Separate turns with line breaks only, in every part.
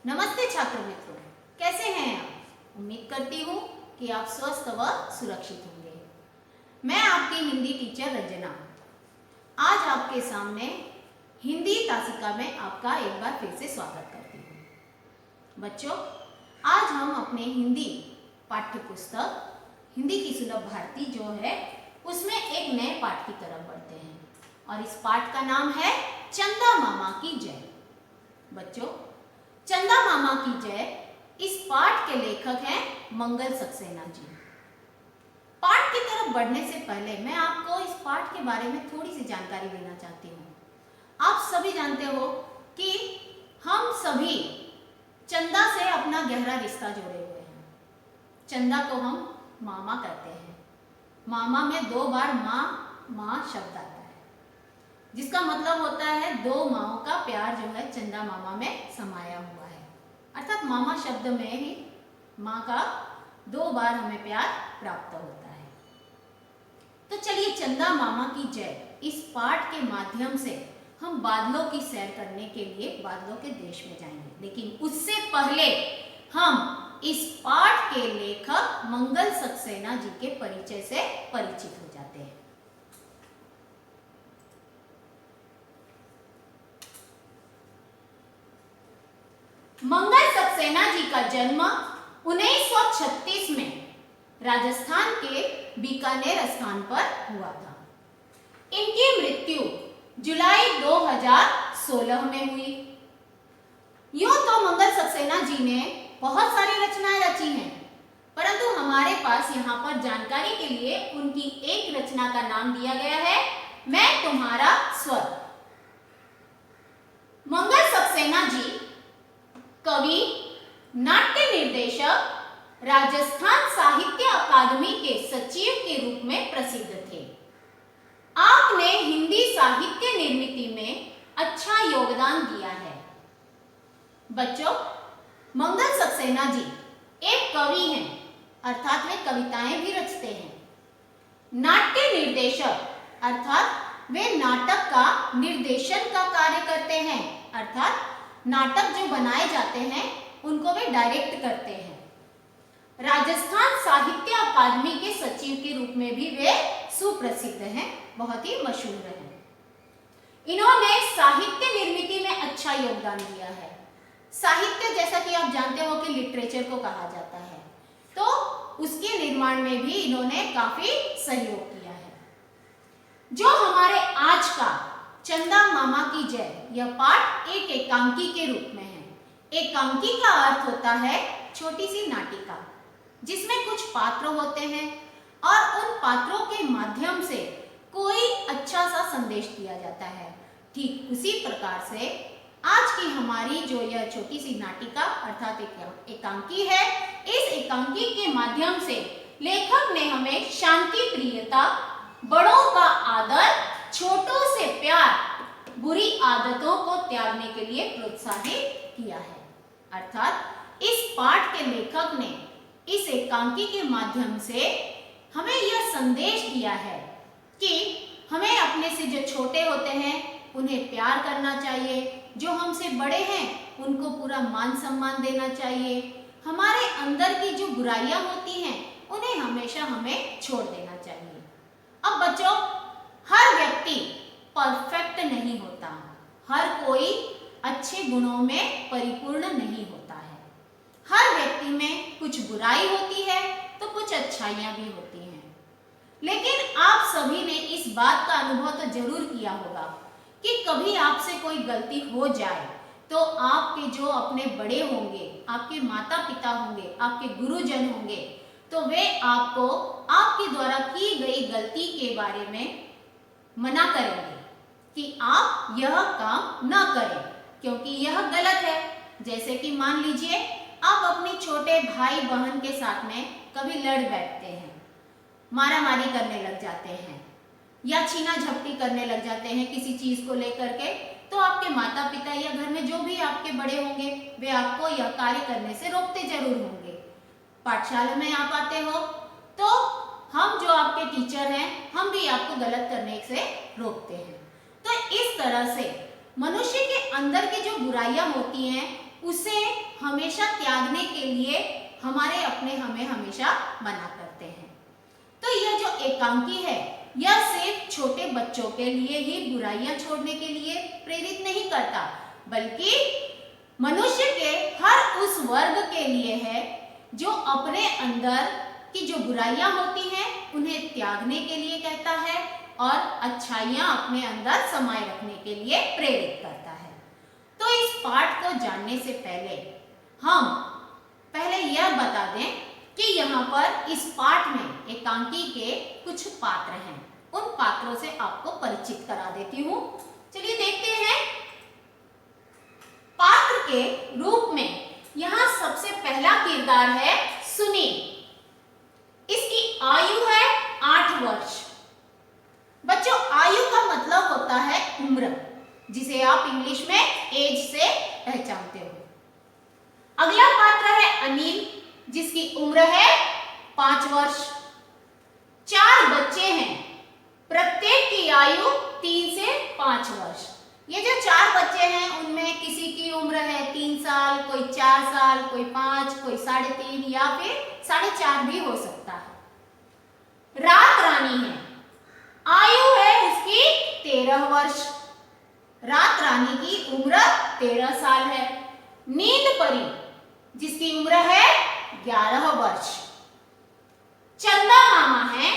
नमस्ते छात्र मित्रों, कैसे हैं आप? उम्मीद करती हूँ कि आप स्वस्थ व सुरक्षित होंगे। मैं आपकी हिंदी टीचर रंजना आज आपके सामने हिंदी तासिका में आपका एक बार फिर से स्वागत करती हूँ। बच्चों, आज हम अपने हिंदी पाठ्य पुस्तक हिंदी की सुलभ भारती जो है उसमें एक नए पाठ की तरफ बढ़ते हैं और इस पाठ का नाम है चंदा मामा की जय। बच्चों, चंदा मामा की जय इस पाठ के लेखक हैं मंगल सक्सेना जी। पाठ की तरफ बढ़ने से पहले मैं आपको इस पाठ के बारे में थोड़ी सी जानकारी देना चाहती हूँ। आप सभी जानते हो कि हम सभी चंदा से अपना गहरा रिश्ता जोड़े हुए हैं। चंदा को हम मामा कहते हैं। मामा में 2 बार माँ शब्द आता है, जिसका मतलब होता है 2 माओं का प्यार जो है चंदा मामा में समाया हुआ है। अर्थात मामा शब्द में ही माँ का 2 बार हमें प्यार प्राप्त होता है। तो चलिए चंदा मामा की जय इस पाठ के माध्यम से हम बादलों की सैर करने के लिए बादलों के देश में जाएंगे, लेकिन उससे पहले हम इस पाठ के लेखक मंगल सक्सेना जी के परिचय से परिचित हो जाते हैं। मंगल सक्सेना जी का जन्म 1936 में राजस्थान के बीकानेर स्थान पर हुआ था। इनकी मृत्यु जुलाई 2016 में हुई। यूं तो मंगल सक्सेना जी ने बहुत सारी रचनाएं रची हैं, परंतु हमारे पास यहाँ पर जानकारी के लिए उनकी एक रचना का नाम दिया गया है, मैं तुम्हारा स्वर। मंगल सक्सेना जी कवि, नाट्य निर्देशक, राजस्थान साहित्य अकादमी के सचिव के रूप में प्रसिद्ध थे। आपने हिंदी साहित्य निर्मिति में अच्छा योगदान दिया है। बच्चों, मंगल सक्सेना जी एक कवि हैं, अर्थात वे कविताएं भी रचते हैं। नाट्य निर्देशक अर्थात वे नाटक का निर्देशन का कार्य करते हैं, अर्थात नाटक जो बनाए जाते हैं उनको वे डायरेक्ट करते हैं। राजस्थान साहित्य अकादमी के सचिव के रूप में भी वे सुप्रसिद्ध हैं, बहुत ही मशहूर हैं। इन्होंने साहित्य निर्मिति में अच्छा योगदान दिया है। साहित्य जैसा कि आप जानते हो कि लिटरेचर को कहा जाता है, तो उसके निर्माण में भी इन्होंने काफी सहयोग किया है। जो हमारे आज का चंदा मामा की जय यह पाठ एक एकांकी के रूप में है। एकांकी का अर्थ होता है छोटी सी नाटिका, जिसमें कुछ पात्र होते हैं और उन पात्रों के माध्यम से कोई अच्छा सा संदेश दिया जाता है। ठीक उसी प्रकार से आज की हमारी जो यह छोटी सी नाटिका अर्थात एकांकी है, इस एकांकी के माध्यम से लेखक ने हमें शांति प्रियता, बड़ों का आदर, छोटों से प्यार, बुरी आदतों को त्यागने के लिए प्रोत्साहित किया है। अर्थात इस पाठ के लेखक ने इस एकांकी के माध्यम से हमें यह संदेश दिया है कि हमें अपने से जो छोटे होते हैं उन्हें प्यार करना चाहिए, जो हमसे बड़े हैं उनको पूरा मान सम्मान देना चाहिए, हमारे अंदर की जो बुराइयां होती हैं उन्हें हमेशा हमें छोड़ देना चाहिए। अब बच्चों, हर व्यक्ति परफेक्ट नहीं होता, हर कोई अच्छे गुणों में परिपूर्ण नहीं होता है। हर व्यक्ति में कुछ बुराई होती है तो कुछ अच्छाइयां भी होती हैं। लेकिन आप सभी ने इस बात का अनुभव तो जरूर किया होगा कि कभी आपसे कोई गलती हो जाए तो आपके जो अपने बड़े होंगे, आपके माता पिता होंगे, आपके गुरुजन होंगे, तो वे आपको आपके द्वारा की गई गलती के बारे में मना करेंगे कि आप यह काम न करें क्योंकि यह गलत है। जैसे कि मान लीजिए आप अपने छोटे भाई बहन के साथ में कभी लड़ बैठते हैं, मारामारी करने लग जाते हैं या छीना झपटी करने लग जाते हैं किसी चीज को लेकर के, तो आपके माता पिता या घर में जो भी आपके बड़े होंगे वे आपको यह कार्य करने से रोकते जरूर होंगे। पाठशाला में आप आते हो तो हम जो आपके टीचर हैं हम भी आपको गलत करने से रोकते हैं। तो इस तरह से मनुष्य के अंदर की जो बुराइयां होती हैं उसे हमेशा त्यागने के लिए हमारे अपने हमें हमेशा मना करते हैं। तो यह जो एकांकी है यह सिर्फ छोटे बच्चों के लिए ही बुराइयां छोड़ने के लिए प्रेरित नहीं करता, बल्कि मनुष्य के हर उस वर्ग के लिए है जो अपने अंदर की जो बुराइयां होती हैं उन्हें त्यागने के लिए कहता है और अच्छाइयां अपने अंदर समाये रखने के लिए प्रेरित करता है। तो इस पाठ को जानने से पहले हम पहले यह बता दें कि यहाँ पर इस पाठ में एकांकी के कुछ पात्र हैं। उन पात्रों से आपको परिचित करा देती हूँ। चलिए देखते हैं। पात्र के रूप में यहाँ सबसे पहला किरदार है सुनील। इसकी आयु है 8 वर्ष। बच्चों, आयु का मतलब होता है उम्र, जिसे आप इंग्लिश में एज से पहचानते हो। अगला पात्र है अनिल, जिसकी उम्र है 5 वर्ष। 4 बच्चे हैं, प्रत्येक की आयु 3 से 5 वर्ष। ये जो 4 बच्चे हैं उनमें किसी की उम्र है 3 साल, कोई 4 साल, कोई 5, कोई 3.5 या फिर 4.5 भी हो सकता है। रात रानी है, आयु है उसकी 13 वर्ष। रात रानी की उम्र 13 साल है। नींद परी, जिसकी उम्र है 11 वर्ष। चंदा मामा है,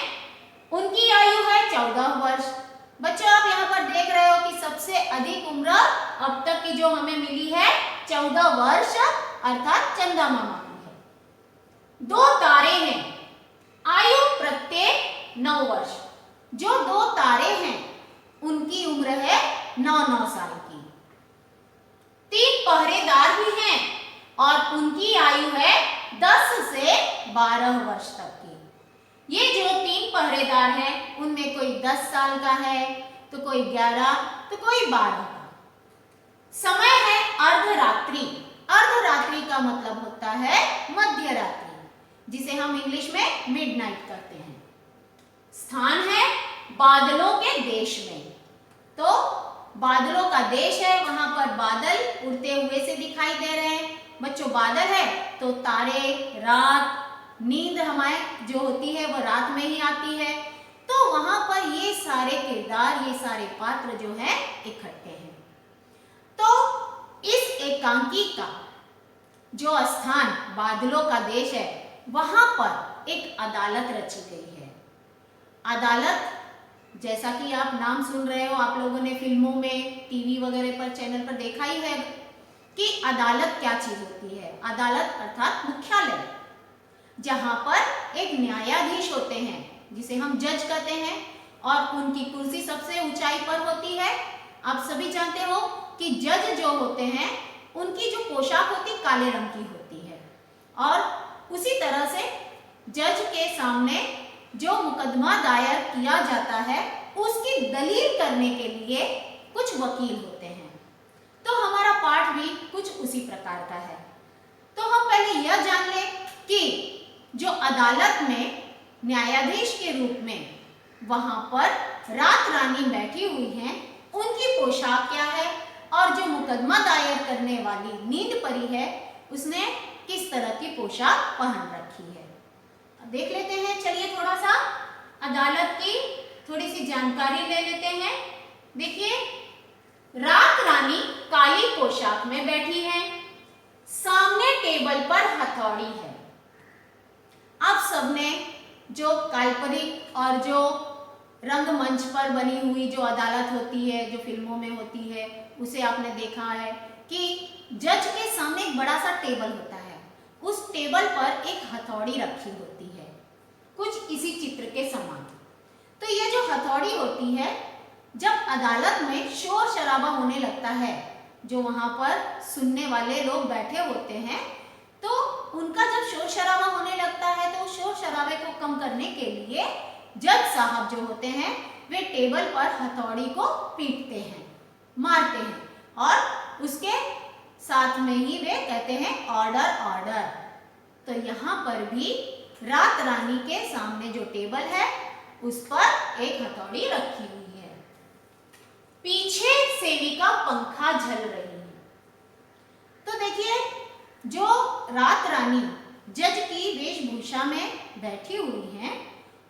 उनकी आयु है 14 वर्ष। बच्चों, आप यहाँ पर देख रहे हो कि सबसे अधिक उम्र अब तक की जो हमें मिली है 14 वर्ष अर्थात चंदा मामा की है। 2 तारे हैं, आयु प्रत्येक 9 वर्ष। जो 2 तारे हैं उनकी उम्र है 9 साल की। 3 पहरेदार भी हैं और उनकी आयु है 10 से 12 वर्ष तक की। ये जो 3 पहरेदार हैं उनमें कोई 10 साल का है, तो कोई 11, तो कोई 12 का। समय है अर्धरात्रि। अर्धरात्रि का मतलब होता है मध्य रात्रि, जिसे हम इंग्लिश में मिडनाइट कहते हैं। स्थान है बादलों के देश में। तो बादलों का देश है, वहां पर बादल उड़ते हुए से दिखाई दे रहे हैं। बच्चों, बादल है तो तारे, रात, नींद हमारे जो होती है वो रात में ही आती है। तो वहां पर ये सारे किरदार, ये सारे पात्र जो है इकट्ठे हैं। तो इस एकांकी का जो स्थान बादलों का देश है वहां पर एक अदालत रची गई है। अदालत, जैसा कि आप नाम सुन रहे हो, आप लोगों ने फिल्मों में, टीवी वगैरह पर, चैनल पर देखा ही है कि अदालत क्या चीज होती है। अदालत अर्थात मुख्यालय, जहां पर एक न्यायाधीश होते हैं जिसे हम जज कहते हैं और उनकी कुर्सी सबसे ऊंचाई पर होती है। आप सभी जानते हो कि जज जो होते हैं उनकी जो पोशाक होती काले रंग की होती है और उसी तरह से जज के सामने जो मुकदमा दायर किया जाता है उसकी दलील करने के लिए कुछ वकील होते हैं। तो हमारा पाठ भी कुछ उसी प्रकार का है। तो हम पहले यह जान लें कि जो अदालत में न्यायाधीश के रूप में वहां पर रात रानी बैठी हुई हैं, उनकी पोशाक क्या है और जो मुकदमा दायर करने वाली नींद परी है उसने किस तरह की पोशाक पहन रखी है। अब देख लेते हैं। चलिए थोड़ा सा अदालत की थोड़ी सी जानकारी ले लेते हैं। देखिए, रात रानी काली पोशाक में बैठी है, सामने टेबल पर हथौड़ी है। आप सबने जो काल्पनिक और जो रंगमंच पर बनी हुई जो अदालत होती है, जो फिल्मों में होती है, उसे आपने देखा है कि जज के सामने एक बड़ा सा टेबल होता है। उस टेबल पर एक हथौड़ी रखी होती है, कुछ इसी चित्र के समान। तो ये जो हथौड़ी होती है, जब अदालत में शोर शराबा होने लगता है, जो वहां पर सुनने वाले लोग बैठे होते हैं, तो उनका जब शोर शराबा होने लगता है तो शोर शराबे को कम करने के लिए जज साहब जो होते हैं वे टेबल पर हथौड़ी को पीटते हैं, मारते हैं और उसके साथ में ही वे कहते हैं ऑर्डर ऑर्डर। तो यहाँ पर भी रात रानी के सामने जो टेबल है उस पर एक हथौड़ी रखी हुई है। पीछे सेविका पंखा झल रही है। तो देखिए, जो रात रानी जज की वेशभूषा में बैठी हुई हैं,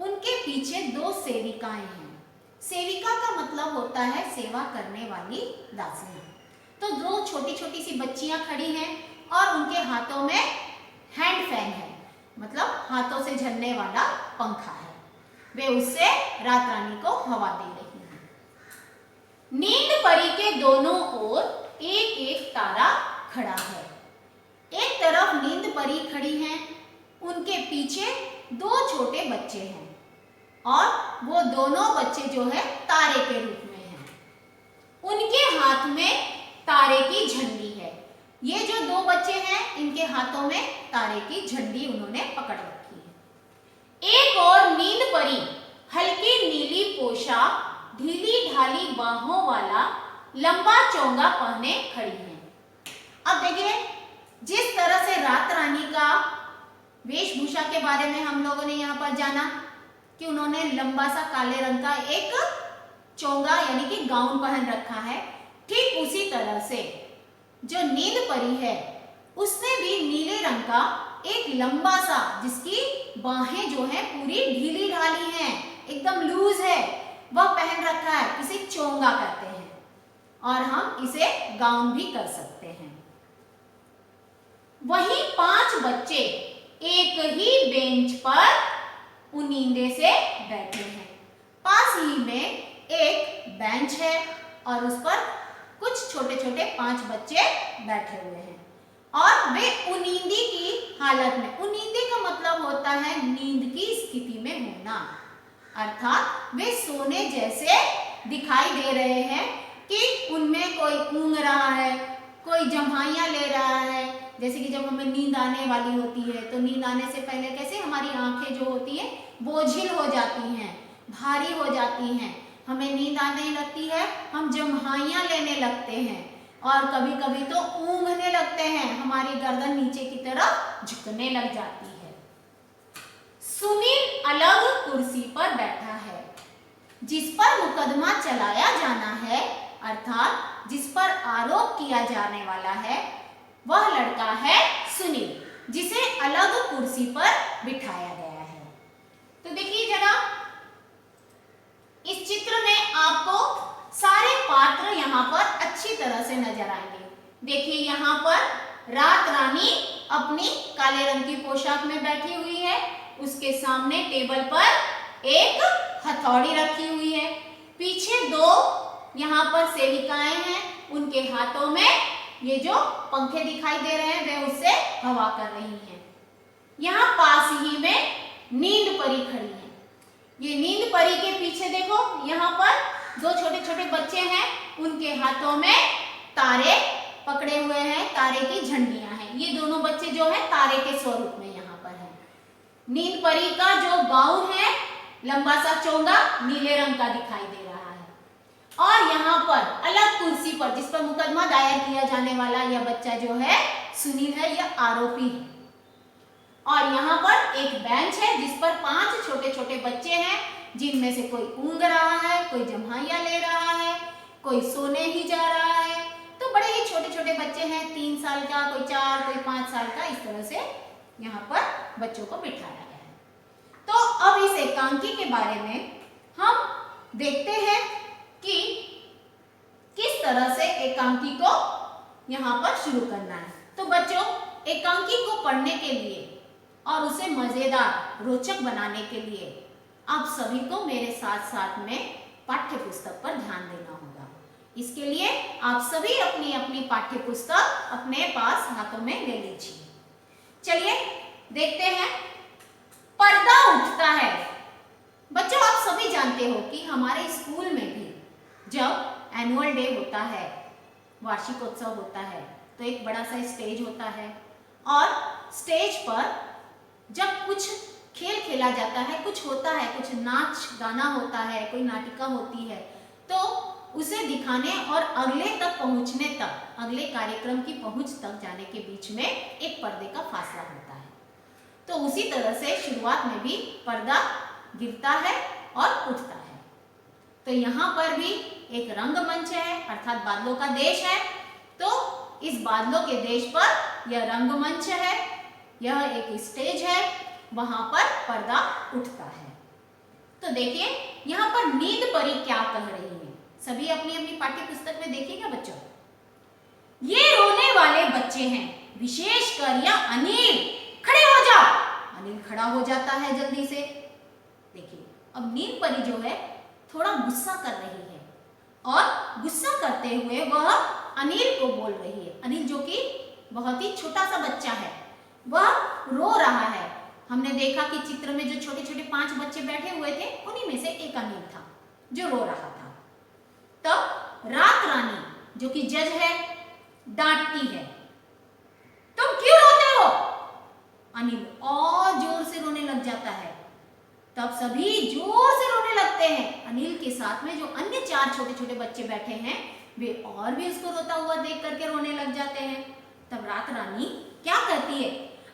उनके पीछे दो सेविकाएं हैं। सेविका का मतलब होता है सेवा करने वाली दासियां। तो दो छोटी छोटी सी बच्चियां खड़ी हैं और उनके हाथों में हैंड फैन है, मतलब हाथों से झलने वाला पंखा है। वे उससे रात रानी को हवा दे रही हैं। नींद परी के दोनों ओर एक एक तारा खड़ा है। एक तरफ नींद परी खड़ी हैं, उनके पीछे दो छोटे बच्चे हैं और वो दोनों बच्चे जो है तारे के रूप में हैं। उनके हाथ में तारे की झंडी है। ये जो दो बच्चे हैं, इनके हाथों में तारे की झंडी उन्होंने पकड़ रखी है। एक और नींद परी हल्की नीली पोशाक, ढीली ढाली बाहों वाला लंबा चोंगा पहने खड़ी है। अब देखिए, जिस तरह से रात रानी का वेशभूषा के बारे में हम लोगों ने यहाँ पर जाना कि उन्होंने लंबा सा काले रंग का एक चोंगा यानी कि गाउन पहन रखा है, ठीक उसी तरह से जो नींद परी है उसने भी नीले रंग का एक लंबा सा, जिसकी बाहें जो है पूरी ढीली ढाली हैं, एकदम लूज है, वह पहन रखा है। इसे चोंगा कहते हैं और हम इसे गाउन भी कर सकते हैं। वहीं 5 बच्चे एक ही बेंच पर उनींदे से बैठे हैं। पास ही में एक बेंच है और उस पर कुछ छोटे छोटे 5 बच्चे बैठे हुए हैं और वे उनींदी की हालत में, उनींदी का मतलब होता है नींद की स्थिति में होना, अर्थात वे सोने जैसे दिखाई दे रहे हैं कि उनमें कोई ऊँग रहा है, कोई जम्हाइयाँ ले रहा है। जैसे कि जब हमें नींद आने वाली होती है तो नींद आने से पहले कैसे हमारी आंखें जो होती हैं बोझिल हो जाती हैं, भारी हो जाती हैं, हमें नींद आने लगती है, हम जम्हाइयाँ लेने लगते हैं और कभी कभी तो ऊँघने लगते हैं, हमारी गर्दन नीचे की तरफ झुकने लग जाती है। सुनील अलग कुर्सी पर बैठा है। जिस पर मुकदमा चलाया जाना है, अर्थात जिस पर आरोप किया जाने वाला है, वह लड़का है सुनील, जिसे अलग कुर्सी पर बिठाया गया है। तो देखिए जरा, इस चित्र में आपको सारे पात्र यहाँ पर अच्छी तरह से नजर आएंगे। देखिए यहाँ पर रात रानी अपनी काले रंग की पोशाक में बैठी हुई है, उसके सामने टेबल पर एक हथौड़ी रखी हुई है। पीछे दो यहाँ पर सेविकाएं हैं, उनके हाथों में ये जो पंखे दिखाई दे रहे हैं वे उससे हवा कर रही हैं। यहाँ पास ही में नींद परी खड़ी है। ये नींद परी के पीछे देखो, यहाँ पर दो छोटे छोटे बच्चे हैं, उनके हाथों में तारे पकड़े हुए हैं, तारे की झंडियां हैं। ये दोनों बच्चे जो हैं तारे के स्वरूप में यहाँ पर हैं। नींद परी का जो गाउन है, लंबा सा चोंगा नीले रंग का दिखाई दे रहा है और यहाँ पर अलग कुर्सी पर, जिस पर मुकदमा दायर किया जाने वाला यह बच्चा जो है सुनील है, यह आरोपी है। और यहाँ पर एक बेंच है जिस पर 5 छोटे छोटे बच्चे हैं, जिनमें से कोई ऊँघ रहा है, कोई जम्हाइयाँ ले रहा है, कोई सोने ही जा रहा है। तो बड़े ही छोटे छोटे बच्चे हैं, 3 साल का, कोई 4, कोई 5 साल का, इस तरह से यहाँ पर बच्चों को बिठाया गया है। तो अब इस एकांकी के बारे में हम देखते हैं कि किस तरह से एकांकी को यहाँ पर शुरू करना है। तो बच्चों, एकांकी को पढ़ने के लिए और उसे मजेदार, रोचक बनाने के लिए आप सभी को मेरे साथ साथ में पाठ्य पुस्तक पर ध्यान देना होगा। इसके लिए आप सभी अपनी अपनी पाठ्य पुस्तक अपने पास हाथों में ले लीजिए। चलिए देखते हैं। पर्दा उठता है। बच्चों, आप सभी जानते हो कि हमारे स्कूल में भी जब एनुअल डे होता है, वार्षिकोत्सव होता है, तो एक बड़ा सा स्टेज होता है और स्टेज पर जब कुछ खेल खेला जाता है, कुछ होता है, कुछ नाच गाना होता है, कोई नाटिका होती है, तो उसे दिखाने और अगले तक पहुंचने तक, अगले कार्यक्रम की पहुंच तक जाने के बीच में एक पर्दे का फासला होता है। तो उसी तरह से शुरुआत में भी पर्दा गिरता है और उठता है। तो यहाँ पर भी एक रंगमंच है, अर्थात बादलों का देश है। तो इस बादलों के देश पर यह रंगमंच है, यह एक स्टेज है, वहां पर पर्दा उठता है। तो देखिए यहाँ पर नींद परी क्या कह रही है, सभी अपनी अपनी पाठ्य पुस्तक में देखिएगा बच्चों। ये रोने वाले बच्चे हैं, विशेषकर यह अनिल, खड़े हो जाओ। अनिल खड़ा हो जाता है जल्दी से। देखिए अब नींद परी जो है थोड़ा गुस्सा कर रही है और गुस्सा करते हुए वह अनिल को बोल रही है। अनिल जो कि बहुत ही छोटा सा बच्चा है, वह रो रहा है। हमने देखा कि चित्र में जो छोटे छोटे 5 बच्चे बैठे हुए थे, उन्हीं में से एक अनिल था जो रो रहा था। तब रात रानी जो कि जज है डांटती है, तुम क्यों रोते हो? अनिल और जोर से रोने लग जाता है। तब सभी जोर से रोने लगते हैं। अनिल के साथ में जो अन्य 4 छोटे छोटे बच्चे बैठे हैं, वे और भी उसको रोता हुआ देख करके रोने लग जाते हैं। तब रात रानी क्या कहती है,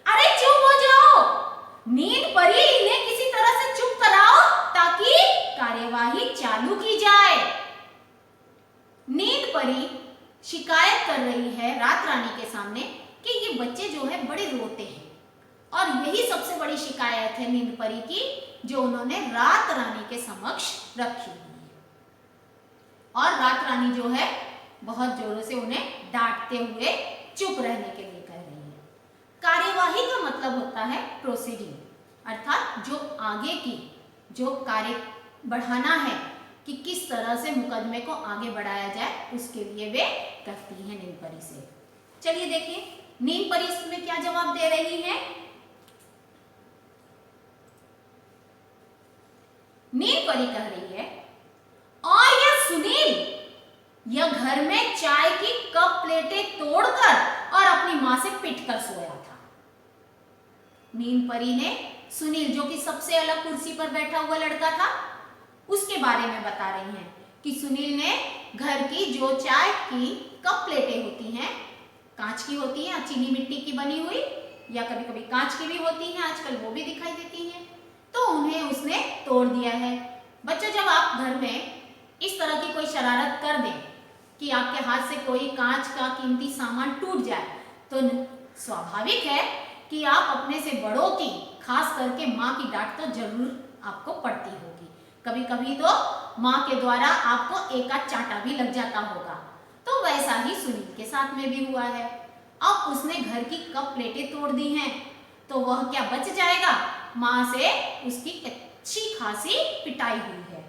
अरे चुप हो जाओ, नींद परी, इन्हें किसी तरह से चुप कराओ ताकि कार्यवाही चालू की जाए। नींद परी शिकायत कर रही है रात रानी के सामने कि ये बच्चे जो है बड़े रोते हैं, और यही सबसे बड़ी शिकायत है नींद परी की, जो उन्होंने रात रानी के समक्ष रखी हुई है। और रात रानी जो है बहुत जोरों से उन्हें डांटते हुए चुप रहने के लिए कह रही है। कार्यवाही का मतलब होता है प्रोसीडिंग, अर्थात जो आगे की जो कार्य बढ़ाना है कि किस तरह से मुकदमे को आगे बढ़ाया जाए, उसके लिए वे कहती हैं नींद परी से। चलिए देखिए नींद परी इसमें क्या जवाब दे रही है। नींद परी कह रही है, और यह सुनील, यह घर में चाय की कप प्लेटें तोड़कर और अपनी मां से पिटकर सोया था। नींद परी ने सुनील जो कि सबसे अलग कुर्सी पर बैठा हुआ लड़का था, उसके बारे में बता रही हैं कि सुनील ने घर की जो चाय की कप प्लेटें होती हैं, कांच की होती हैं, चीनी मिट्टी की बनी हुई, या कभी कभी कांच की भी होती हैं, आजकल वो भी दिखाई देती हैं, तो उन्हें उसने तोड़ दिया है। बच्चों जब आप घर में इस तरह की कोई शरारत कर दें कि आपके हाथ से कोई कांच का कीमती सामान टूट जाए, तो स्वाभाविक है कि आप अपने से बड़ों की, खास करके माँ की डांट तो जरूर आपको पड़ती होगी। कभी कभी तो माँ के द्वारा आपको एक आध चांटा भी लग जाता होगा। तो वैसा ही सुनील के साथ में भी हुआ है। अब उसने घर की कप प्लेटें तोड़ दी हैं, तो वह क्या बच जाएगा? माँ से उसकी अच्छी खासी पिटाई हुई है,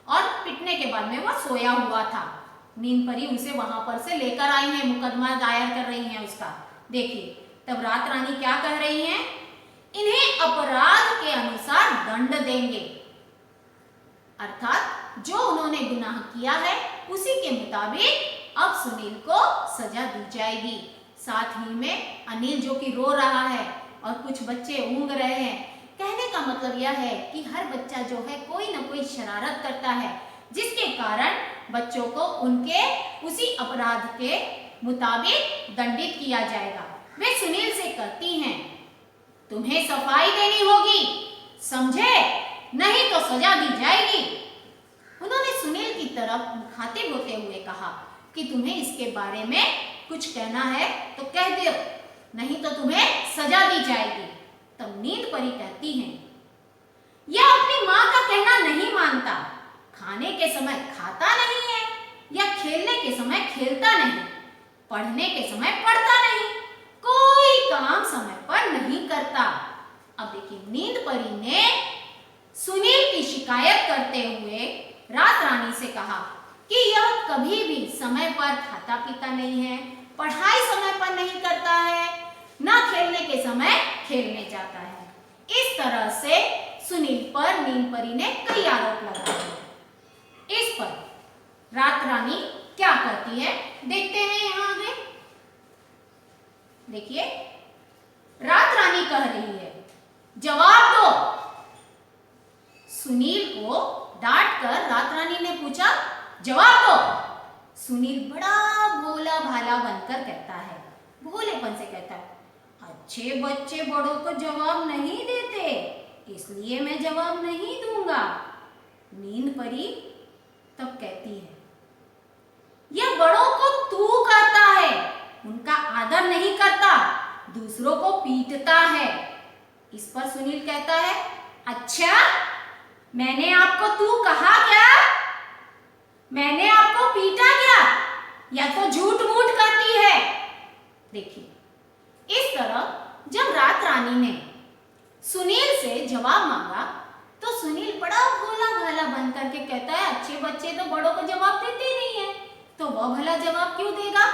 और पिटने के बाद में वह सोया हुआ था। नींद परी उसे वहां पर से लेकर आई है, मुकदमा दायर कर रही है उसका। देखिए तब रात रानी क्या कह रही हैं, इन्हें अपराध के अनुसार दंड देंगे, अर्थात जो उन्होंने गुनाह किया है उसी के मुताबिक अब सुनील को सजा दी जाएगी। साथ ही में अनिल जो कि रो रहा है और कुछ बच्चे ऊँग रहे हैं। कहने का मतलब यह है कि हर बच्चा जो है कोई ना कोई शरारत करता है, जिसके कारण बच्चों को उनके उसी अपराध के मुताबिक दंडित किया जाएगा। वे सुनील से कहती हैं, तुम्हें सफाई देनी होगी, समझे? नहीं तो सजा दी जाएगी। उन्होंने सुनील की तरफ मुखातिब होते हुए कहा कि तुम्हें इसके बारे में कुछ कहना है तो कह दो, नहीं तो तुम्हें सजा दी जाएगी। तब नींद परी कहती हैं, यह अपनी माँ का कहना नहीं मानता, खाने के समय खाता नहीं है, या खेलने के समय खेलता नहीं, पढ़ने के समय पढ़ता नहीं, कोई काम समय पर नहीं करता। अब देखिए नींद परी ने सुनील की शिकायत करते हुए रात रानी से कहा कि यह कभी भी समय पर खाता पीता नहीं है, पढ़ाई समय पर नहीं करता है, ना खेलने के समय खेलने जाता है। इस तरह से सुनील पर नींद परी ने कई आरोप लगाए। इस पर रात रानी क्या कहती है देखते हैं यहां आगे। देखिए रात रानी कह रही है, जवाब दो। सुनील को डांट कर रात रानी ने पूछा, जवाब दो। सुनील बड़ा भोला भाला बनकर कहता है, भोलेपन से कहता है, अच्छे बच्चे बड़ों को जवाब नहीं देते, इसलिए मैं जवाब नहीं दूंगा। नींद परी तब कहती है, यह बड़ों को तू कहता है, उनका दूसरों को पीटता है। इस पर सुनील कहता है, अच्छा, मैंने आपको तू कहा क्या? मैंने आपको पीटा क्या? या तो झूठ मूठ करती है। देखिए, इस तरह जब रात रानी ने सुनील से जवाब मांगा तो सुनील बड़ा भोला भाला बन करके कहता है, अच्छे बच्चे तो बड़ों को जवाब देते ही नहीं है, तो वह भला जवाब क्यों देगा?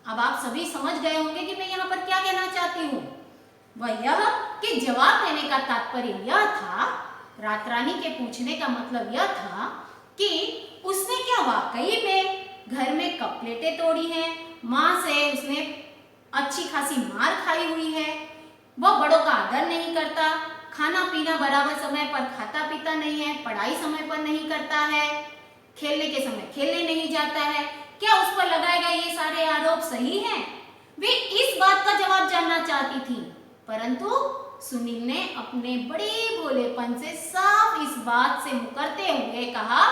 अब आप सभी समझ गए होंगे कि मैं यहाँ पर क्या कहना चाहती हूँ। वह यह कि जवाब देने का तात्पर्य यह था, रात रानी के पूछने का मतलब यह था कि उसने क्या वाकई में घर में कप प्लेटें तोड़ी हैं, माँ से उसने अच्छी खासी मार खाई हुई है, वह बड़ों का आदर नहीं करता, खाना पीना बराबर समय पर खाता पीता नहीं है, पढ़ाई समय पर नहीं करता है, खेलने के समय खेलने नहीं जाता है। क्या उस पर लगाए गए ये सारे आरोप सही हैं? वे इस बात का जवाब जानना चाहती थी, परंतु सुनील ने अपने बड़े भोलेपन से साफ इस बात से मुकरते हुए कहा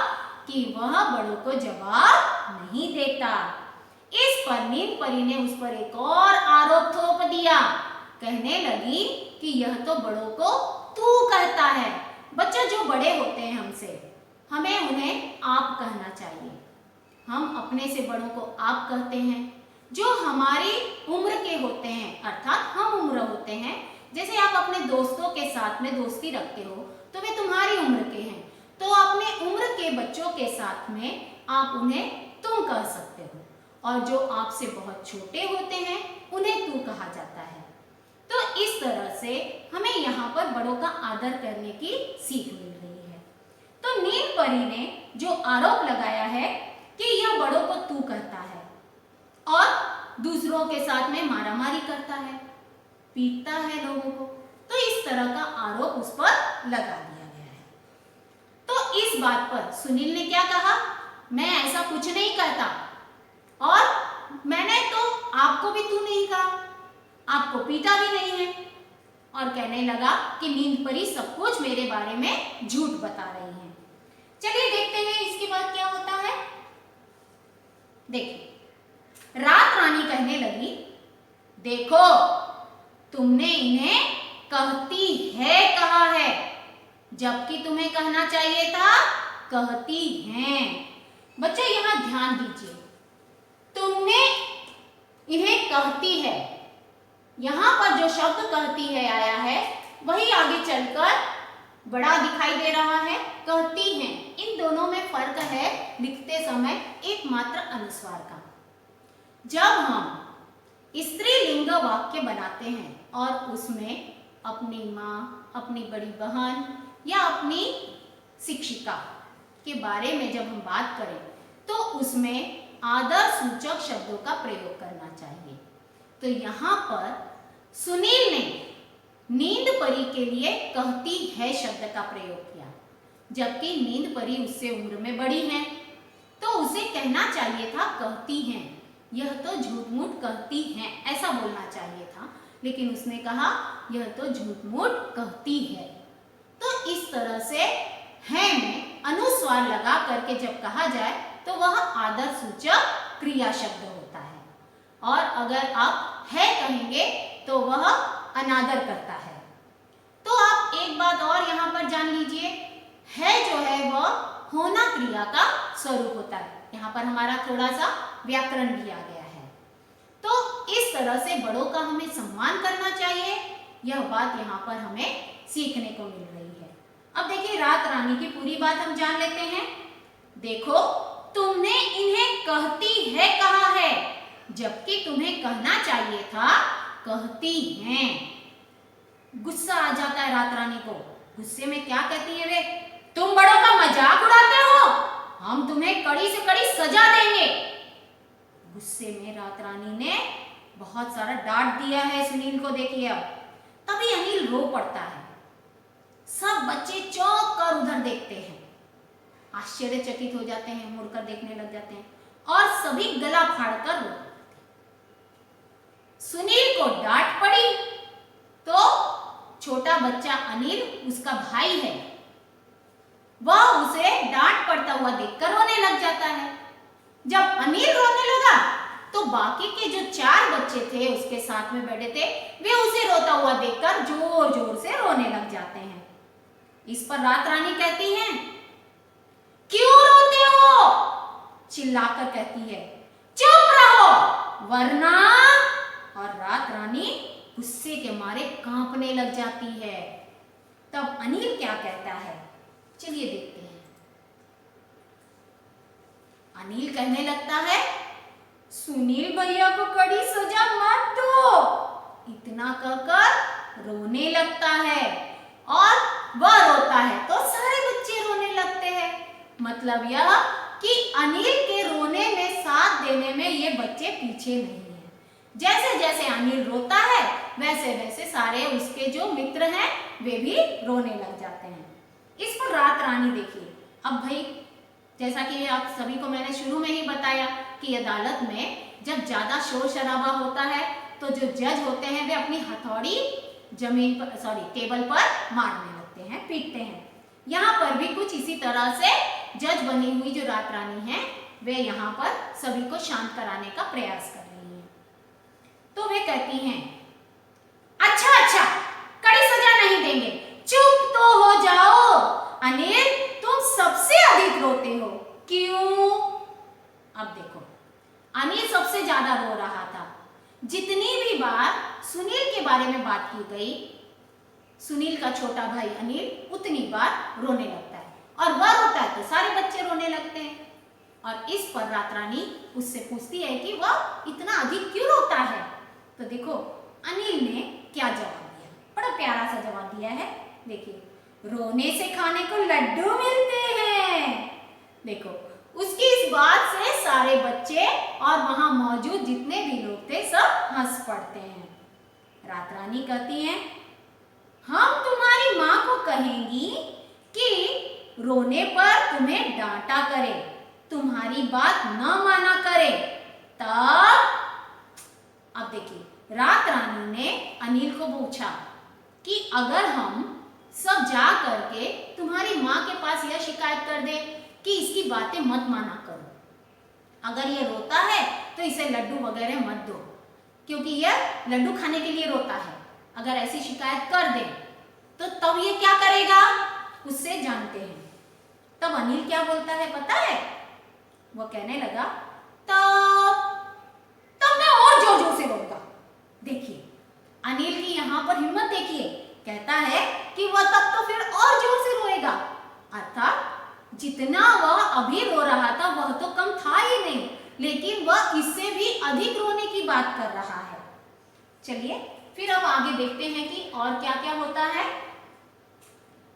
कि वह बड़ों को जवाब नहीं देता। इस पर नींद परी ने उस पर एक और आरोप थोप दिया। कहने लगी कि यह तो बड़ों को तू कहता है। बच्चों, जो बड़े होते हैं हमसे, हमें उन्हें आप कहना चाहिए। हम अपने से बड़ों को आप कहते हैं। जो हमारी उम्र के होते हैं, अर्थात हम उम्र होते हैं, जैसे आप अपने दोस्तों के साथ में दोस्ती रखते हो तो वे तुम्हारी उम्र के हैं, तो अपने उम्र के बच्चों के साथ में आप उन्हें तुम कह सकते हो, और जो आपसे बहुत छोटे होते हैं उन्हें तू कहा जाता है। तो इस तरह से हमें यहाँ पर बड़ों का आदर करने की सीख मिल रही है। तो नींद परी ने जो आरोप लगाया है कि यह बड़ों को तू कहता है और दूसरों के साथ में मारामारी करता है, पीटता है लोगों को, तो इस तरह का आरोप उस पर लगा दिया गया है। तो इस बात पर सुनील ने क्या कहा, मैं ऐसा कुछ नहीं कहता और मैंने तो आपको भी तू नहीं कहा, आपको पीटा भी नहीं है, और कहने लगा कि नींद परी सब कुछ मेरे बारे में झूठ बता रही है। चलिए देखते हैं इसके बाद क्या होता है। देखिए, रात रानी कहने लगी, देखो, तुमने इन्हें कहती है कहा है, जबकि तुम्हें कहना चाहिए था कहती हैं। बच्चों, यहां ध्यान दीजिए, तुमने इन्हें कहती है, यहां पर जो शब्द कहती है आया है वही आगे चलकर बड़ा दिखाई दे रहा है कहती हैं। इन दोनों में फर्क है लिखते समय एकमात्र अनुस्वार का। जब हम स्त्रीलिंग वाक्य बनाते हैं और उसमें अपनी माँ, अपनी बड़ी बहन या अपनी शिक्षिका के बारे में जब हम बात करें तो उसमें आदर सूचक शब्दों का प्रयोग करना चाहिए। तो यहाँ पर सुनील ने नींद परी के लिए कहती है शब्द का प्रयोग किया, जबकि नींद परी उससे उम्र में बड़ी है, तो उसे कहना चाहिए था कहती हैं, यह तो झूठ मूठ कहती हैं, ऐसा बोलना चाहिए था, लेकिन उसने कहा यह तो झूठ मूठ कहती है। तो इस तरह से है में अनुस्वार लगा करके जब कहा जाए तो वह आदर सूचक क्रिया शब्द होता है, और अगर आप है कहेंगे तो वह अनादर करता है। तो आप एक बात और यहाँ पर जान लीजिए, है जो है वह होना क्रिया का स्वरूप होता है। यहाँ पर हमारा थोड़ा सा व्याकरण भी आ गया है। तो इस तरह से बड़ों का हमें सम्मान करना चाहिए, यह बात यहाँ पर हमें सीखने को मिल रही है। अब देखिए, रात रानी की पूरी बात हम जान लेते हैं। देखो, तुमने इन्हें कहती है कहा है, जबकि तुम्हें कहना चाहिए था कहती हैं। गुस्सा आ जाता है रात रानी को। गुस्से में क्या कहती है वे, तुम बड़ों का मजाक उड़ाते हो, हम तुम्हें कड़ी से कड़ी सजा देंगे। गुस्से में रात रानी ने बहुत सारा डांट दिया है सुनील को। देखिए, अब तभी अनिल रो पड़ता है। सब बच्चे चौंक कर उधर देखते हैं, आश्चर्यचकित हो जाते हैं, मुड़कर देखने लग जाते हैं और सभी गला फाड़कर रो पड़ते हैं। सुनील को डांट पड़ी तो छोटा बच्चा अनिल, उसका भाई है, वह उसे डांट पड़ता हुआ देखकर रोने लग जाता है। जब अनिल रोने लगा तो बाकी के जो 4 बच्चे थे उसके साथ में बैठे थे, वे उसे रोता हुआ देखकर जोर जोर से रोने लग जाते हैं। इस पर रात रानी कहती है, क्यों रोते हो? चिल्लाकर कहती है, चुप रहो वरना। और रात रानी गुस्से के मारे कांपने लग जाती है। तब अनिल क्या कहता है, चलिए देखते हैं। अनिल कहने लगता है, सुनील भैया को कड़ी सजा मत दो। इतना कहकर रोने लगता है और वह रोता है तो सारे बच्चे रोने लगते हैं। मतलब यह कि अनिल के रोने में साथ देने में ये बच्चे पीछे नहीं है। जैसे जैसे अनिल रोता है वैसे वैसे सारे उसके जो मित्र हैं वे भी रोने लग जाते हैं। इस पर रात रानी देखिए, अब भाई जैसा कि आप सभी को मैंने शुरू में ही बताया कि अदालत में जब ज्यादा शोर शराबा होता है तो जो जज होते हैं वे अपनी हथौड़ी जमीन पर टेबल पर मारने लगते हैं, पीटते हैं। यहाँ पर भी कुछ इसी तरह से जज बनी हुई जो रात रानी है वे यहाँ पर सभी को शांत कराने का प्रयास कर रही हैं। तो वे कहती हैं, अच्छा अच्छा कड़ी सजा नहीं देंगे, चुप तो हो जाओ। अनिल तुम सबसे अधिक रोते हो, क्यों? अब देखो, अनिल सबसे ज्यादा रो रहा था। जितनी भी बार सुनील के बारे में बात की गई, सुनील का छोटा भाई अनिल उतनी बार रोने लगता है और वह रोता है तो सारे बच्चे रोने लगते हैं। और इस पर रात रानी उससे पूछती है कि वह इतना अधिक क्यों रोता है। तो देखो अनिल ने क्या जवाब दिया, बड़ा प्यारा सा जवाब दिया है। देखिए, रोने से खाने को लड्डू मिलते हैं। देखो उसकी इस बात से सारे बच्चे और वहां मौजूद जितने भी लोग थे सब हंस पड़ते हैं। रात रानी कहती हैं, हम तुम्हारी माँ को कहेंगी कि रोने पर तुम्हें डांटा करे, तुम्हारी बात न माना करे। तब अब देखिए रात रानी ने अनिल को पूछा कि अगर हम सब जा करके तुम्हारी माँ के पास यह शिकायत कर दे कि इसकी बातें मत माना करो, अगर ये रोता है तो इसे लड्डू वगैरह मत दो क्योंकि यह लड्डू खाने के लिए रोता है, अगर ऐसी शिकायत कर दे तो तब ये क्या करेगा उससे जानते हैं। तब अनिल क्या बोलता है पता है? वो कहने लगा, तब मैं और जोर जोर से रोऊंगा। देखिए अनिल की यहाँ पर हिम्मत देखिए, कहता है कि वह तब तो फिर और जोर से रोएगा। अर्थात जितना वह अभी रो रहा था वह तो कम था ही नहीं, लेकिन वह इससे भी अधिक रोने की बात कर रहा है। चलिए फिर अब आगे देखते हैं कि और क्या क्या होता है।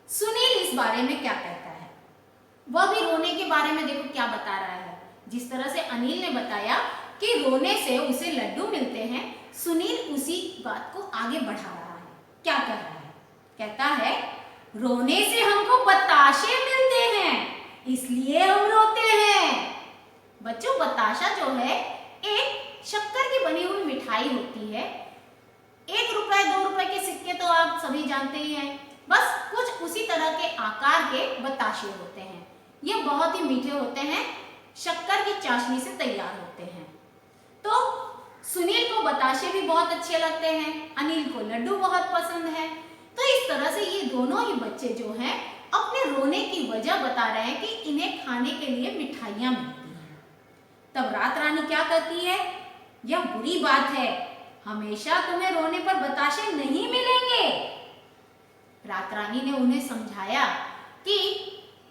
सुनील इस बारे में क्या कहता है, वह भी रोने के बारे में देखो क्या बता रहा है। जिस तरह से अनिल ने बताया कि रोने से उसे लड्डू मिलते हैं, सुनील उसी बात को आगे बढ़ा रहा है। क्या कह रहा है? कहता है, रोने से हमको बताशे मिलते हैं इसलिए हम रोते हैं। बच्चों बताशा जो है एक शक्कर की बनी हुई मिठाई होती है। 1 रुपए 2 रुपए के सिक्के तो आप सभी जानते ही हैं, बस कुछ उसी तरह के आकार के बताशे होते हैं। ये बहुत ही मीठे होते हैं, शक्कर की चाशनी से तैयार होते हैं। तो सुनील को बताशे भी बहुत अच्छे लगते हैं, अनिल को लड्डू बहुत पसंद है। तो इस तरह से ये दोनों ही बच्चे जो हैं अपने रोने की वजह बता रहे हैं कि इन्हें खाने के लिए मिठाइयाँ मिलती हैं। तब रात रानी क्या कहती है, यह बुरी बात है, हमेशा तुम्हें रोने पर बताशे नहीं मिलेंगे। रात रानी ने उन्हें समझाया कि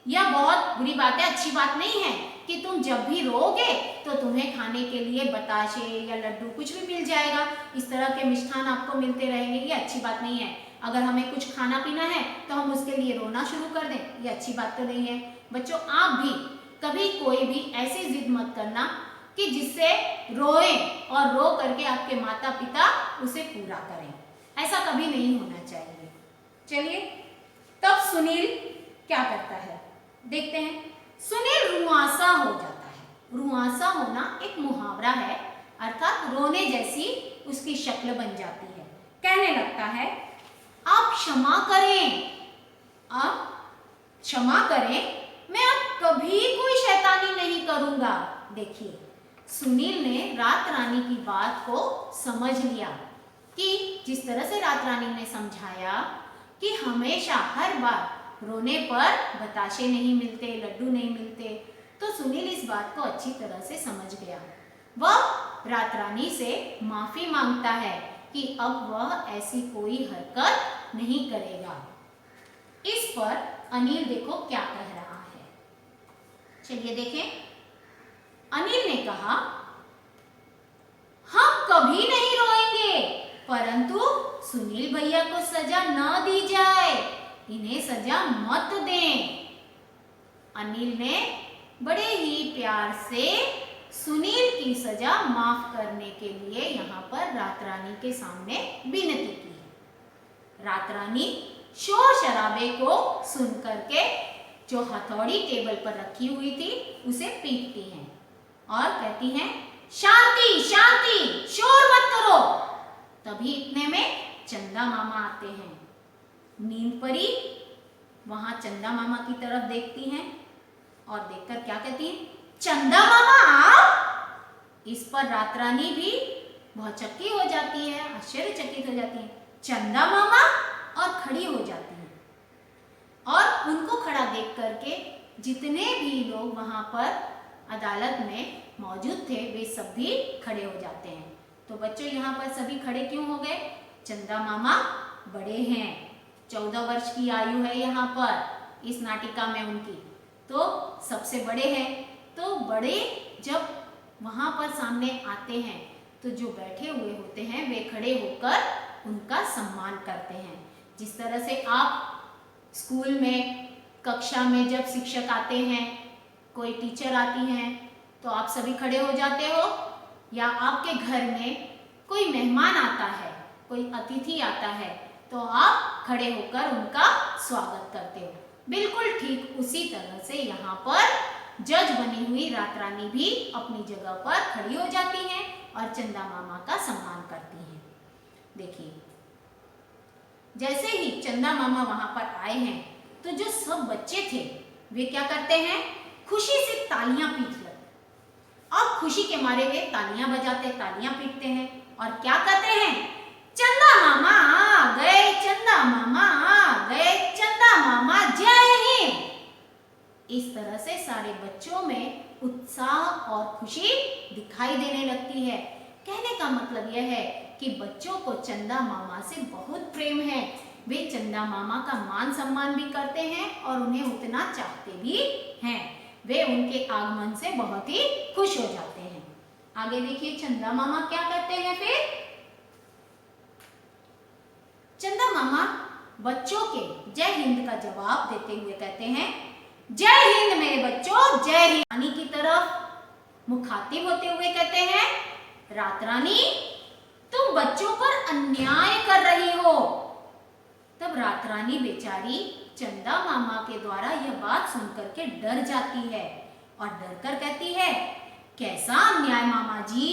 यह बहुत बुरी बात है, अच्छी बात नहीं है कि तुम जब भी रोओगे तो तुम्हें खाने के लिए बताशे या लड्डू कुछ भी मिल जाएगा, इस तरह के मिष्ठान आपको मिलते रहेंगे, ये अच्छी बात नहीं है। अगर हमें कुछ खाना पीना है तो हम उसके लिए रोना शुरू कर दें, ये अच्छी बात तो नहीं है। बच्चों आप भी कभी कोई भी ऐसी जिद मत करना कि जिससे रोए और रो करके आपके माता पिता उसे पूरा करें, ऐसा कभी नहीं होना चाहिए। चलिए तब सुनील क्या करता है देखते हैं। सुनील रुआंसा हो जाता है। रुआंसा होना एक मुहावरा है, अर्थात रोने जैसी उसकी शक्ल बन जाती है। कहने लगता है, आप क्षमा करें, आप क्षमा करें, मैं अब कभी कोई शैतानी नहीं करूंगा। देखिए सुनील ने रात रानी की बात को समझ लिया कि जिस तरह से रात रानी ने समझाया कि हमेशा हर बार रोने पर बताशे नहीं मिलते, लड्डू नहीं मिलते, तो सुनील इस बात को अच्छी तरह से समझ गया। वह रात रानी से माफी मांगता है कि अब वह ऐसी कोई हरकत नहीं करेगा। इस पर अनिल देखो क्या कह रहा है, चलिए देखें। अनिल ने कहा, हम कभी नहीं रोएंगे, परंतु सुनील भैया को सजा न दी जाए, इन्हें सजा मत दें। अनिल ने बड़े ही प्यार से सुनील की सजा माफ करने के लिए यहाँ पर रात रानी के सामने विनती की है। रात रानी शोर शराबे को सुन करके जो हथौड़ी टेबल पर रखी हुई थी उसे पीटती हैं और कहती हैं, शांति शांति, शोर मत करो। तभी इतने में चंदा मामा आते हैं। नींद परी वहां चंदा मामा की तरफ देखती हैं और देखकर क्या कहती हैं, चंदा मामा आप। इस पर रात रानी भी बहुत चक्की हो जाती है, आश्चर्यचकित हो जाती है। चंदा मामा, और खड़ी हो जाती हैं। और उनको खड़ा देख करके जितने भी लोग वहां पर अदालत में मौजूद थे वे सब भी खड़े हो जाते हैं। तो बच्चों यहाँ पर सभी खड़े क्यों हो गए? चंदा मामा बड़े हैं, 14 वर्ष की आयु है यहाँ पर इस नाटिका में उनकी, तो सबसे बड़े हैं। तो बड़े जब वहाँ पर सामने आते हैं तो जो बैठे हुए होते हैं वे खड़े होकर उनका सम्मान करते हैं। जिस तरह से आप स्कूल में कक्षा में जब शिक्षक आते हैं, कोई टीचर आती हैं, तो आप सभी खड़े हो जाते हो, या आपके घर में कोई मेहमान आता है, कोई अतिथि आता है, तो आप खड़े होकर उनका स्वागत करते हो। बिल्कुल ठीक उसी तरह से यहाँ पर जज बनी हुई रात रानी भी अपनी जगह पर खड़ी हो जाती हैं और चंदा मामा का सम्मान करती हैं। देखिए, जैसे ही चंदा मामा वहां पर आए हैं तो जो सब बच्चे थे वे क्या करते हैं, खुशी से तालियां पीट लेते। अब खुशी के मारे वे तालियां बजाते, तालियां पीटते हैं और क्या कहते हैं, चंदा मामा आ गए, चंदा मामा आ गए, चंदा मामा जय हिंद। इस तरह से सारे बच्चों में उत्साह और खुशी दिखाई देने लगती है। कहने का मतलब यह है कि बच्चों को चंदा मामा से बहुत प्रेम है। वे चंदा मामा का मान सम्मान भी करते हैं और उन्हें उतना चाहते भी हैं। वे उनके आगमन से बहुत ही खुश हो जाते हैं। आगे देखिए चंदा मामा क्या कहते हैं। फिर चंदा मामा बच्चों के जय हिंद का जवाब देते हुए कहते हैं, जय हिंद मेरे बच्चों, जय हिंद। रानी की तरफ मुखातिब होते हुए कहते हैं, रात रानी तुम बच्चों पर अन्याय कर रही हो। तब रात रानी बेचारी चंदा मामा के द्वारा यह बात सुनकर के डर जाती है और डरकर कहती है, कैसा अन्याय मामा जी।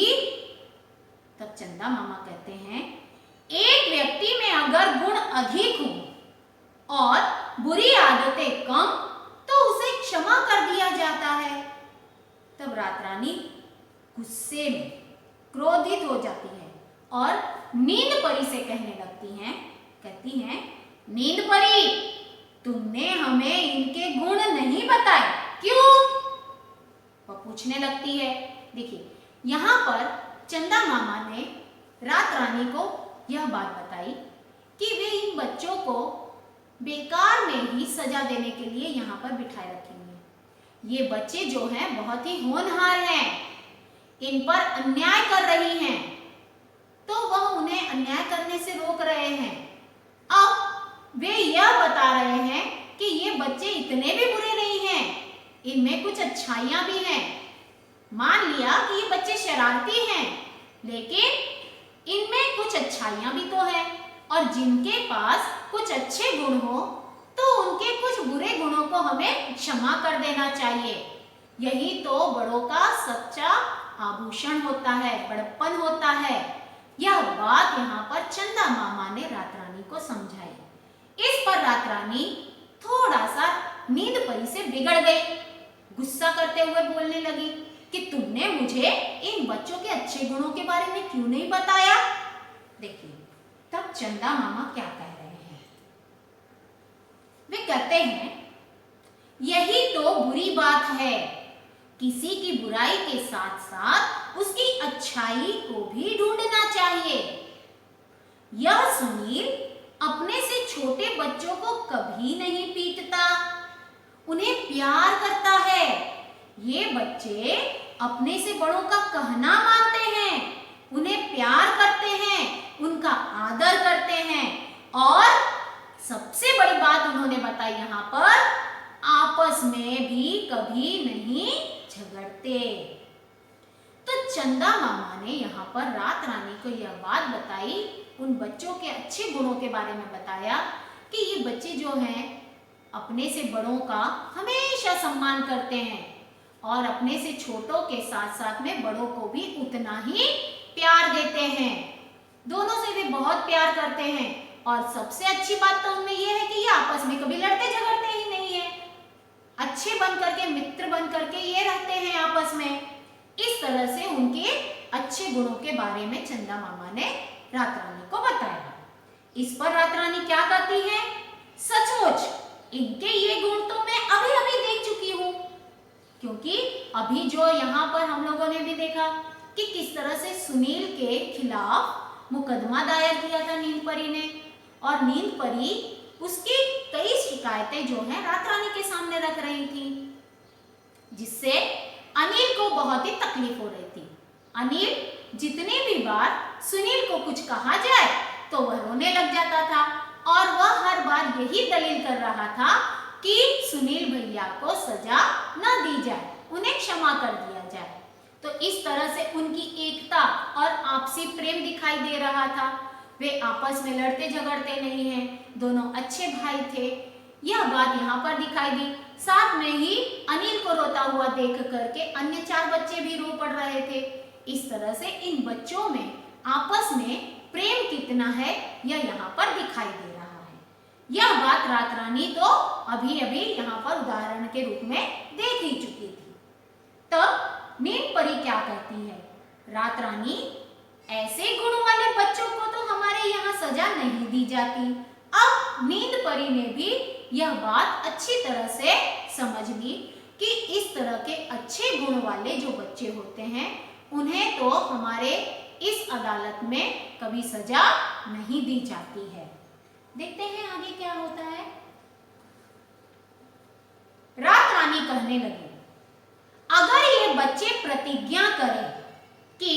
तब चंदा मामा कहते हैं, एक व्यक्ति में अगर गुण अधिक हो और बुरी आदतें कम तो उसे क्षमा कर दिया जाता है। तब रात रानी गुस्से में क्रोधित हो जाती है और नींद परी से कहने लगती हैं, कहती हैं, नींद परी तुमने हमें इनके गुण नहीं बताए, क्यों? वह पूछने लगती है। देखिए यहाँ पर चंदा मामा ने रात रानी को यह बात बताई कि वे इन बच्चों को बेकार में ही सजा देने के लिए यहाँ पर बिठाए रखे हुए हैं। ये बच्चे जो हैं बहुत ही होनहार हैं, इन पर अन्याय कर रही हैं, तो वह उन्हें अन्याय करने से रोक रहे हैं। अब वे यह बता रहे हैं कि ये बच्चे इतने भी बुरे नहीं हैं, इनमें कुछ अच्छाइयां भी हैं। मान लिया कि ये बच्चे शरारती हैं, लेकिन इनमें कुछ अच्छाइयां भी तो हैं, और जिनके पास कुछ अच्छे गुण हो तो उनके कुछ बुरे गुणों को हमें क्षमा कर देना चाहिए। यही तो बड़ों का सच्चा आभूषण होता है, बड़प्पन होता है। यह बात यहाँ पर चंदा मामा ने रात रानी को समझाई। इस पर रात रानी थोड़ा सा नींद परी से बिगड़ गई, गुस्सा करते हुए बोलने लगी, कि तुमने मुझे इन बच्चों के अच्छे गुणों के बारे में क्यों नहीं बताया। देखिए तब चंदा मामा क्या कह रहे हैं। वे कहते हैं, यही तो बुरी बात है, किसी की बुराई के साथ साथ उसकी अच्छाई को भी ढूंढना चाहिए। यह सुनील अपने से छोटे बच्चों को कभी नहीं पीटता, उन्हें प्यार करता है। ये बच्चे अपने से बड़ों का कहना मानते हैं, उन्हें प्यार करते हैं, उनका आदर करते हैं और सबसे बड़ी बात उन्होंने बताई यहाँ पर, आपस में भी कभी नहीं झगड़ते। तो चंदा मामा ने यहाँ पर रात रानी को यह बात बताई, उन बच्चों के अच्छे गुणों के बारे में बताया कि ये बच्चे जो हैं अपने से बड़ों का हमेशा सम्मान करते हैं और अपने से छोटों के साथ साथ में बड़ों को भी उतना ही प्यार देते हैं। दोनों से वे बहुत प्यार करते हैं और सबसे अच्छी बात तो उनमें यह है कि ये आपस में कभी लड़ते झगड़ते ही नहीं है, अच्छे बन करके, मित्र बन करके ये रहते हैं आपस में। इस तरह से उनके अच्छे गुणों के बारे में चंदा मामा ने रात रानी को बताया। इस पर रात रानी क्या कहती है, सचमुच इनके ये गुण तो मैं अभी अभी देख चुकी हूँ, क्योंकि अभी जो यहाँ पर हम लोगों ने भी देखा कि किस तरह से सुनील के खिलाफ मुकदमा दायर किया था नींद परी ने, और नींद परी उसकी कई शिकायतें जो है रात रानी के सामने रख रही थी, जिससे अनिल को बहुत ही तकलीफ हो रही थी। अनिल जितनी भी बार सुनील को कुछ कहा जाए तो वह रोने लग जाता था और वह हर बार यही दलील कर रहा था कि सुनील भैया को सजा न दी जाए, उन्हें क्षमा कर दिया जाए। तो इस तरह से उनकी एकता और आपसी प्रेम दिखाई दे रहा था। वे आपस में लड़ते झगड़ते नहीं हैं, दोनों अच्छे भाई थे, यह बात यहाँ पर दिखाई दी। साथ में ही अनिल को रोता हुआ देख करके अन्य 4 बच्चे भी रो पड़ रहे थे। इस तरह से इन बच्चों में आपस में प्रेम कितना है यह यहाँ पर दिखाई दे रहा है। यह बात रात रानी तो अभी अभी यहाँ पर उदाहरण के रूप में देख ही चुकी थी। तब नींद परी क्या कहती है, रात रानी ऐसे गुण वाले बच्चों को तो हमारे यहाँ सजा नहीं दी जाती। अब नींद परी ने भी यह बात अच्छी तरह से समझ ली कि इस तरह के अच्छे गुण वाले जो बच्चे होते हैं उन्हें तो हमारे इस अदालत में कभी सजा नहीं दी जाती है। देखते हैं आगे क्या होता है। रात रानी कहने लगी, अगर ये बच्चे प्रतिज्ञा करें कि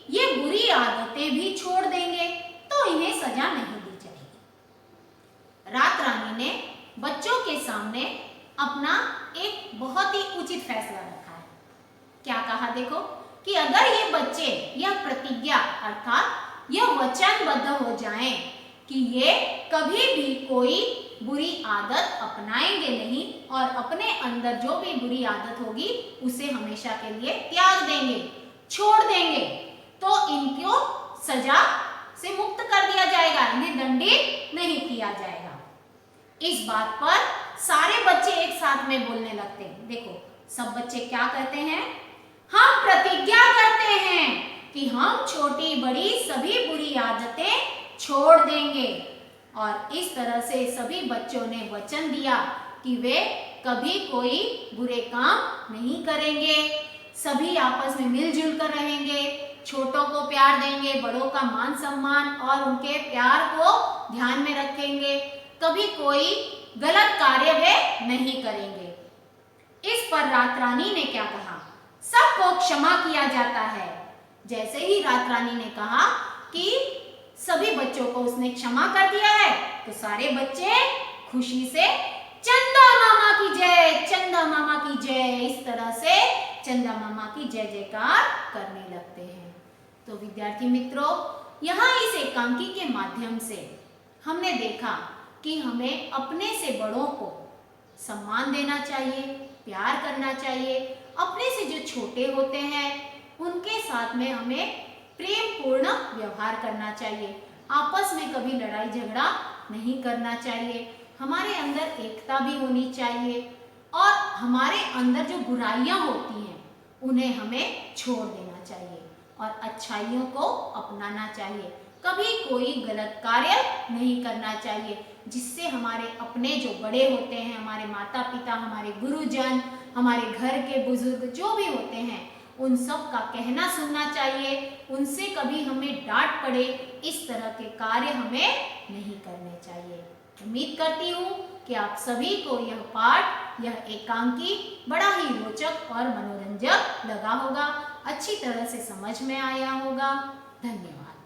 ये बुरी आदतें भी छोड़ देंगे तो इन्हें सजा नहीं दी जाएगी। रात रानी ने बच्चों के सामने अपना एक बहुत ही उचित फैसला रखा है। क्या कहा देखो, कि अगर ये बच्चे यह प्रतिज्ञा अर्थात यह वचनबद्ध हो जाएं कि ये कभी भी कोई बुरी आदत अपनाएंगे नहीं और अपने अंदर जो भी बुरी आदत होगी उसे हमेशा के लिए त्याग देंगे, छोड़ देंगे, तो इनको सजा से मुक्त कर दिया जाएगा, इन्हें दंडित नहीं किया जाएगा। इस बात पर सारे बच्चे एक साथ में बोलने लगते हैं। देखो सब बच्चे क्या कहते हैं, हम प्रतिज्ञा करते हैं कि हम छोटी बड़ी सभी बुरी आदतें छोड़ देंगे। और इस तरह से सभी बच्चों ने वचन दिया कि वे कभी कोई बुरे काम नहीं करेंगे, सभी आपस में मिलजुल कर रहेंगे, छोटों को प्यार देंगे, बड़ों का मान सम्मान और उनके प्यार को ध्यान में रखेंगे, कभी कोई गलत कार्य वे नहीं करेंगे। इस पर रात रानी ने क्या कहा, सबको क्षमा किया जाता है। जैसे ही रात रानी ने कहा कि सभी बच्चों को उसने क्षमा कर दिया है तो सारे बच्चे खुशी से चंदा मामा की जय, चंदा मामा की जय, इस तरह से चंदा मामा की जय जयकार करने लगते हैं। तो विद्यार्थी मित्रों, यहाँ इस एकांकी के माध्यम से हमने देखा कि हमें अपने से बड़ों को सम्मान देना चाहिए, प्यार करना चाहिए, अपने से जो छोटे होते हैं उनके साथ में हमें प्रेम पूर्ण व्यवहार करना चाहिए, आपस में कभी लड़ाई झगड़ा नहीं करना चाहिए, हमारे अंदर एकता भी होनी चाहिए और हमारे अंदर जो बुराइयां होती हैं उन्हें हमें छोड़ देना चाहिए और अच्छाइयों को अपनाना चाहिए। कभी कोई गलत कार्य नहीं करना चाहिए जिससे हमारे अपने जो बड़े होते हैं, हमारे माता पिता, हमारे गुरुजन, हमारे घर के बुजुर्ग जो भी होते हैं, उन सब का कहना सुनना चाहिए। उनसे कभी हमें डांट पड़े इस तरह के कार्य हमें नहीं करने चाहिए। उम्मीद करती हूँ कि आप सभी को यह पाठ, यह एकांकी बड़ा ही रोचक और मनोरंजक लगा होगा, अच्छी तरह से समझ में आया होगा। धन्यवाद।